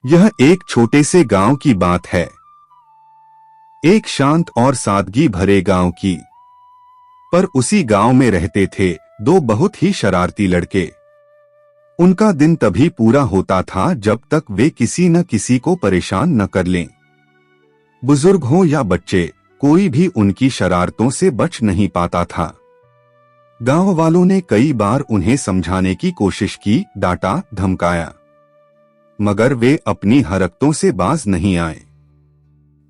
यह एक छोटे से गांव की बात है। एक शांत और सादगी भरे गांव की। पर उसी गांव में रहते थे दो बहुत ही शरारती लड़के। उनका दिन तभी पूरा होता था जब तक वे किसी न किसी को परेशान न कर लें। बुजुर्ग हो या बच्चे, कोई भी उनकी शरारतों से बच नहीं पाता था। गांव वालों ने कई बार उन्हें समझाने की कोशिश की, डांटा, धमकाया, मगर वे अपनी हरकतों से बाज नहीं आए।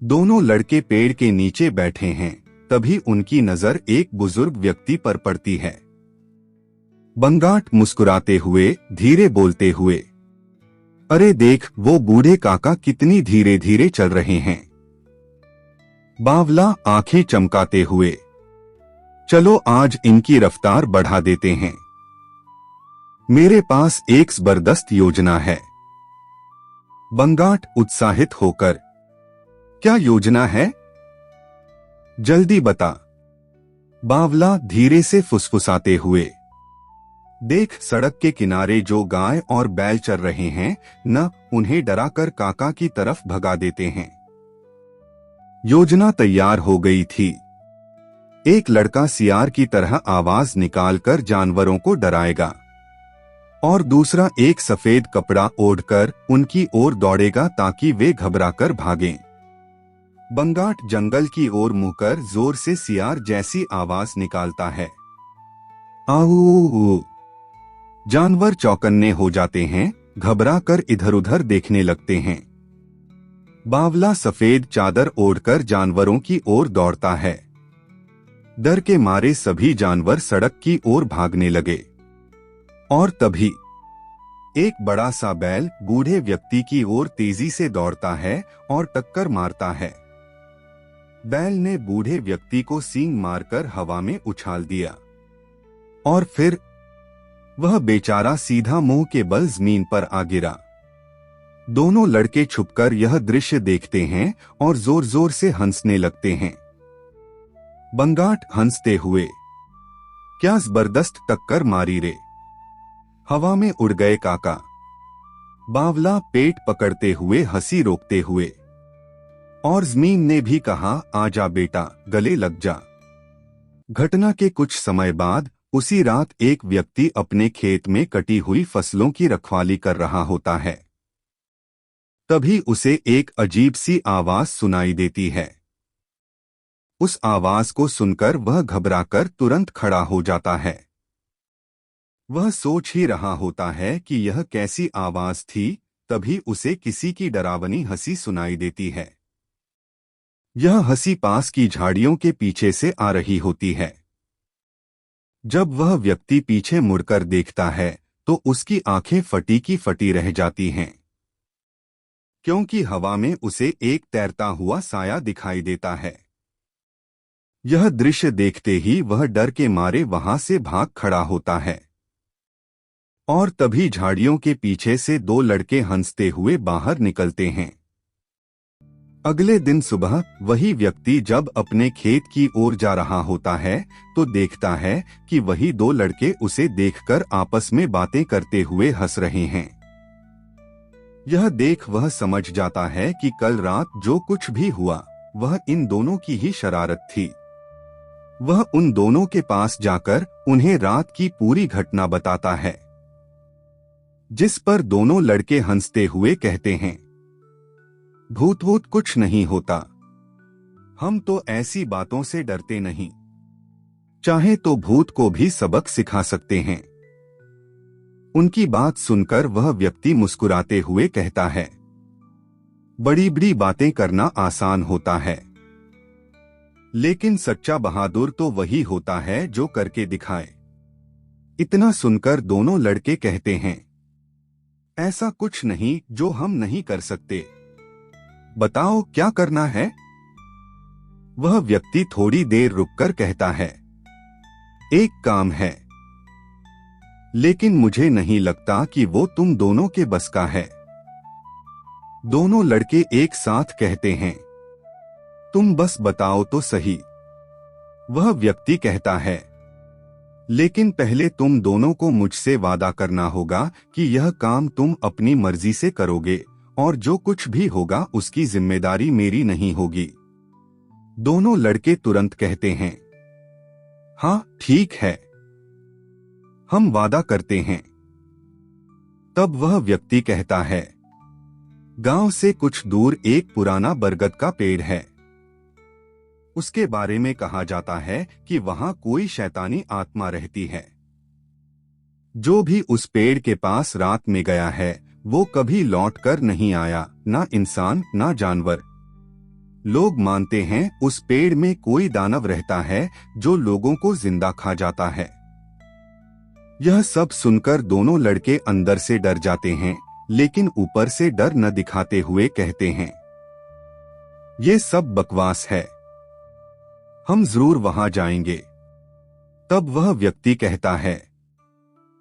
दोनों लड़के पेड़ के नीचे बैठे हैं, तभी उनकी नजर एक बुजुर्ग व्यक्ति पर पड़ती है। बंगाट मुस्कुराते हुए, धीरे बोलते हुए, अरे देख, वो बूढ़े काका कितनी धीरे धीरे चल रहे हैं। बावला आंखें चमकाते हुए, चलो आज इनकी रफ्तार बढ़ा देते हैं। मेरे पास एक जबरदस्त योजना है। बंगाट उत्साहित होकर, क्या योजना है? जल्दी बता। बावला धीरे से फुसफुसाते हुए, देख, सड़क के किनारे जो गाय और बैल चर रहे हैं न, उन्हें डराकर काका की तरफ भगा देते हैं। योजना तैयार हो गई थी। एक लड़का सियार की तरह आवाज निकालकर जानवरों को डराएगा और दूसरा एक सफेद कपड़ा ओढ़कर उनकी ओर दौड़ेगा ताकि वे घबराकर भागें। बंगाट जंगल की ओर मुड़कर जोर से सियार जैसी आवाज निकालता है। आऊ! जानवर चौकन्ने हो जाते हैं, घबराकर इधर उधर देखने लगते हैं। बावला सफेद चादर ओढ़कर जानवरों की ओर दौड़ता है। डर के मारे सभी जानवर सड़क की ओर भागने लगे। और तभी एक बड़ा सा बैल बूढ़े व्यक्ति की ओर तेजी से दौड़ता है और टक्कर मारता है। बैल ने बूढ़े व्यक्ति को सींग मारकर हवा में उछाल दिया और फिर वह बेचारा सीधा मुंह के बल जमीन पर आ गिरा। दोनों लड़के छुपकर यह दृश्य देखते हैं और जोर जोर से हंसने लगते हैं। बंगाट हंसते हुए, क्या जबरदस्त टक्कर मारी रे, हवा में उड़ गए काका। बावला पेट पकड़ते हुए हंसी रोकते हुए, और जमीन ने भी कहा, आजा बेटा, गले लग जा। घटना के कुछ समय बाद उसी रात एक व्यक्ति अपने खेत में कटी हुई फसलों की रखवाली कर रहा होता है। तभी उसे एक अजीब सी आवाज सुनाई देती है। उस आवाज को सुनकर वह घबराकर तुरंत खड़ा हो जाता है। वह सोच ही रहा होता है कि यह कैसी आवाज थी, तभी उसे किसी की डरावनी हंसी सुनाई देती है। यह हंसी पास की झाड़ियों के पीछे से आ रही होती है। जब वह व्यक्ति पीछे मुड़कर देखता है तो उसकी आंखें फटी की फटी रह जाती हैं, क्योंकि हवा में उसे एक तैरता हुआ साया दिखाई देता है। यह दृश्य देखते ही वह डर के मारे वहां से भाग खड़ा होता है। और तभी झाड़ियों के पीछे से दो लड़के हंसते हुए बाहर निकलते हैं। अगले दिन सुबह वही व्यक्ति जब अपने खेत की ओर जा रहा होता है तो देखता है कि वही दो लड़के उसे देखकर आपस में बातें करते हुए हंस रहे हैं। यह देख वह समझ जाता है कि कल रात जो कुछ भी हुआ वह इन दोनों की ही शरारत थी। वह उन दोनों के पास जाकर उन्हें रात की पूरी घटना बताता है, जिस पर दोनों लड़के हंसते हुए कहते हैं, भूत वूत कुछ नहीं होता, हम तो ऐसी बातों से डरते नहीं, चाहे तो भूत को भी सबक सिखा सकते हैं। उनकी बात सुनकर वह व्यक्ति मुस्कुराते हुए कहता है, बड़ी बड़ी बातें करना आसान होता है, लेकिन सच्चा बहादुर तो वही होता है जो करके दिखाए। इतना सुनकर दोनों लड़के कहते हैं, ऐसा कुछ नहीं जो हम नहीं कर सकते, बताओ क्या करना है? वह व्यक्ति थोड़ी देर रुककर कहता है, एक काम है, लेकिन मुझे नहीं लगता कि वो तुम दोनों के बस का है। दोनों लड़के एक साथ कहते हैं, तुम बस बताओ तो सही। वह व्यक्ति कहता है, लेकिन पहले तुम दोनों को मुझसे वादा करना होगा कि यह काम तुम अपनी मर्जी से करोगे और जो कुछ भी होगा उसकी जिम्मेदारी मेरी नहीं होगी। दोनों लड़के तुरंत कहते हैं, हाँ ठीक है, हम वादा करते हैं। तब वह व्यक्ति कहता है, गांव से कुछ दूर एक पुराना बरगद का पेड़ है। उसके बारे में कहा जाता है कि वहां कोई शैतानी आत्मा रहती है। जो भी उस पेड़ के पास रात में गया है वो कभी लौट कर नहीं आया, ना इंसान ना जानवर। लोग मानते हैं उस पेड़ में कोई दानव रहता है जो लोगों को जिंदा खा जाता है। यह सब सुनकर दोनों लड़के अंदर से डर जाते हैं, लेकिन ऊपर से डर न दिखाते हुए कहते हैं, ये सब बकवास है, हम जरूर वहां जाएंगे। तब वह व्यक्ति कहता है,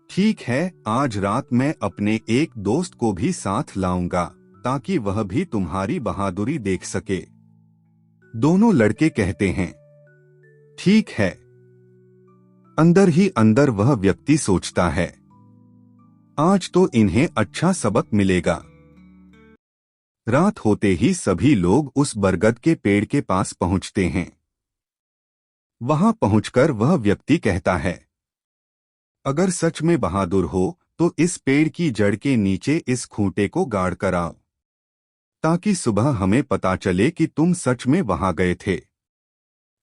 ठीक है, आज रात मैं अपने एक दोस्त को भी साथ लाऊंगा ताकि वह भी तुम्हारी बहादुरी देख सके। दोनों लड़के कहते हैं, ठीक है। अंदर ही अंदर वह व्यक्ति सोचता है, आज तो इन्हें अच्छा सबक मिलेगा। रात होते ही सभी लोग उस बरगद के पेड़ के पास पहुंचते हैं। वहां पहुंचकर वह व्यक्ति कहता है, अगर सच में बहादुर हो तो इस पेड़ की जड़ के नीचे इस खूंटे को गाड़ कर आओ, ताकि सुबह हमें पता चले कि तुम सच में वहां गए थे।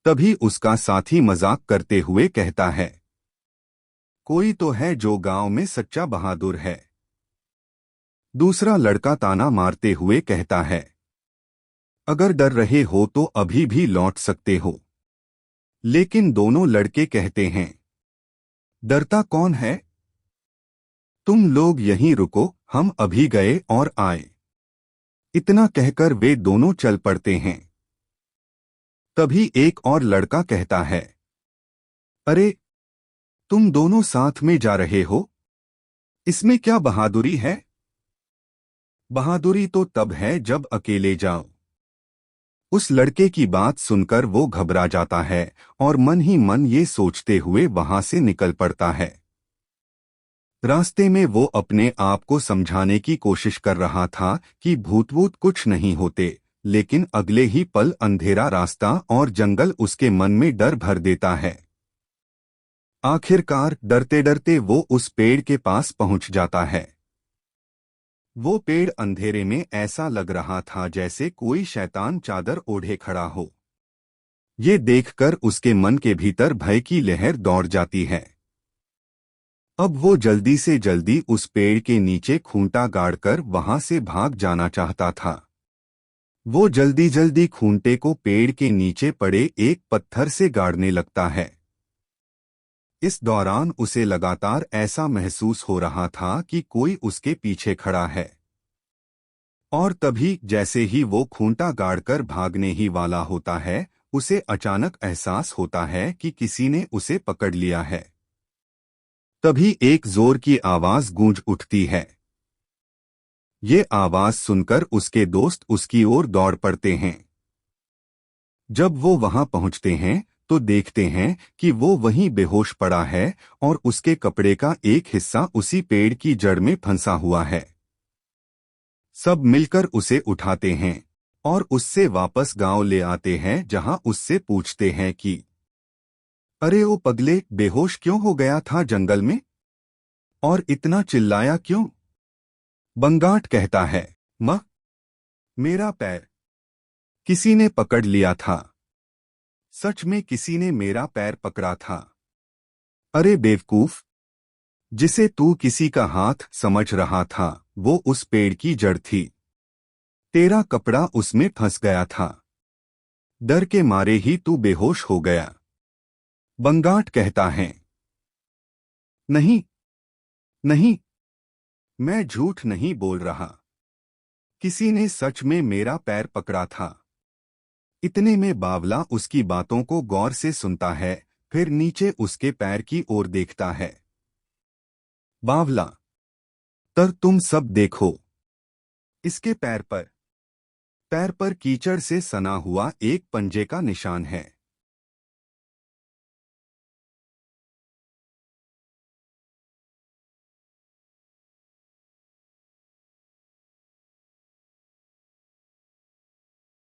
तभी उसका साथी मजाक करते हुए कहता है, कोई तो है जो गांव में सच्चा बहादुर है। दूसरा लड़का ताना मारते हुए कहता है, अगर डर रहे हो तो अभी भी लौट सकते हो। लेकिन दोनों लड़के कहते हैं, डरता कौन है, तुम लोग यहीं रुको, हम अभी गए और आए। इतना कहकर वे दोनों चल पड़ते हैं। तभी एक और लड़का कहता है, अरे तुम दोनों साथ में जा रहे हो, इसमें क्या बहादुरी है? बहादुरी तो तब है जब अकेले जाओ। उस लड़के की बात सुनकर वो घबरा जाता है और मन ही मन ये सोचते हुए वहां से निकल पड़ता है। रास्ते में वो अपने आप को समझाने की कोशिश कर रहा था कि भूत वूत कुछ नहीं होते, लेकिन अगले ही पल अंधेरा रास्ता और जंगल उसके मन में डर भर देता है। आखिरकार डरते डरते वो उस पेड़ के पास पहुंच जाता है। वो पेड़ अंधेरे में ऐसा लग रहा था जैसे कोई शैतान चादर ओढ़े खड़ा हो। ये देखकर उसके मन के भीतर भय की लहर दौड़ जाती है। अब वो जल्दी से जल्दी उस पेड़ के नीचे खूंटा गाड़कर वहां से भाग जाना चाहता था। वो जल्दी जल्दी खूंटे को पेड़ के नीचे पड़े एक पत्थर से गाड़ने लगता है। इस दौरान उसे लगातार ऐसा महसूस हो रहा था कि कोई उसके पीछे खड़ा है। और तभी जैसे ही वो खूंटा गाड़कर भागने ही वाला होता है, उसे अचानक एहसास होता है कि किसी ने उसे पकड़ लिया है। तभी एक जोर की आवाज गूंज उठती है। ये आवाज सुनकर उसके दोस्त उसकी ओर दौड़ पड़ते हैं। जब वो वहां पहुंचते हैं तो देखते हैं कि वो वहीं बेहोश पड़ा है और उसके कपड़े का एक हिस्सा उसी पेड़ की जड़ में फंसा हुआ है। सब मिलकर उसे उठाते हैं और उससे वापस गांव ले आते हैं, जहां उससे पूछते हैं कि अरे ओ पगले, बेहोश क्यों हो गया था जंगल में, और इतना चिल्लाया क्यों? बंगाट कहता है, मां, मेरा पैर किसी ने पकड़ लिया था। सच में किसी ने मेरा पैर पकड़ा था। अरे बेवकूफ, जिसे तू किसी का हाथ समझ रहा था वो उस पेड़ की जड़ थी। तेरा कपड़ा उसमें फंस गया था। डर के मारे ही तू बेहोश हो गया। बंगाट कहता है, नहीं नहीं, मैं झूठ नहीं बोल रहा। किसी ने सच में मेरा पैर पकड़ा था। इतने में बावला उसकी बातों को गौर से सुनता है, फिर नीचे उसके पैर की ओर देखता है। बावला, तर तुम सब देखो, इसके पैर पर कीचड़ से सना हुआ एक पंजे का निशान है।